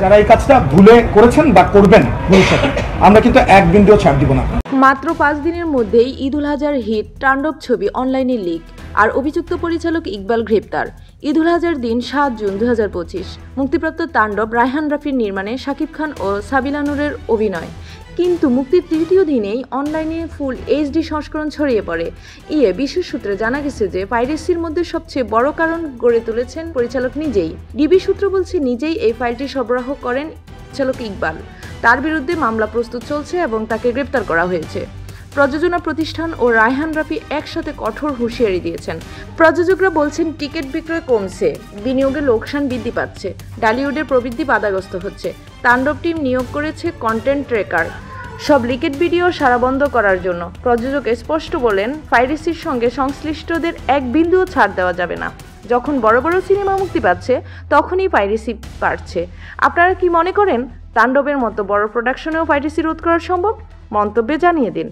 যারা এই কাজটা ভুলে করেছেন বা করবেন ভবিষ্যতে, আমরা কিন্তু এক বিন্দুও ছাড় দিব না। মাত্র 5 দিনের মধ্যেই ঈদুল আজহার হিট তাণ্ডব ছবি অনলাইনে লিক, আর অভিযুক্ত পরিচালক ইকবাল গ্রেপ্তার। ঈদুল আজহার দিন 7 জুন 2025 মুক্তিপ্রাপ্ত তাণ্ডব রায়হান রাফির নির্মাণে শাকিব খান ও সাবিলা নূরের অভিনয়। কিন্তু মুক্তির তৃতীয় দিনেই অনলাইনে ফুল এইচডি সংস্করণ ছড়িয়ে পড়ে। বিশেষ সূত্রে জানা গেছে যে পাইরেসির মধ্যে সবচেয়ে বড় কারণ গড়ে তুলেছেন পরিচালক নিজেই। ডিবি সূত্র বলছে নিজেই এই ফাইলটি সরবরাহ করেন পরিচালক ইকবাল। তার বিরুদ্ধে মামলা প্রস্তুত চলছে এবং তাকে গ্রেপ্তার করা হয়েছে। প্রযোজনা প্রতিষ্ঠান ও রায়হান রাফি একসাথে কঠোর হুঁশিয়ারি দিয়েছেন। প্রযোজকরা বলছেন টিকিট বিক্রয় কমছে, বিনিয়োগে লোকসান বৃদ্ধি পাচ্ছে, ডালিউডের প্রবৃদ্ধি বাধাগ্রস্ত হচ্ছে। তাণ্ডব টিম নিয়োগ করেছে কন্টেন্ট ট্রেকার, সব লিকেড ভিডিও সারা বন্ধ করার জন্য। প্রযোজক স্পষ্ট বলেন, পাইরেসির সঙ্গে সংশ্লিষ্টদের এক বিন্দুও ছাড় দেওয়া যাবে না। যখন বড় বড় সিনেমা মুক্তি পাচ্ছে তখনই পাইরেসি বাড়ছে। আপনারা কি মনে করেন তাণ্ডবের মতো বড় প্রোডাকশনেও পাইরেসি রোধ করা সম্ভব? মন্তব্যে জানিয়ে দিন।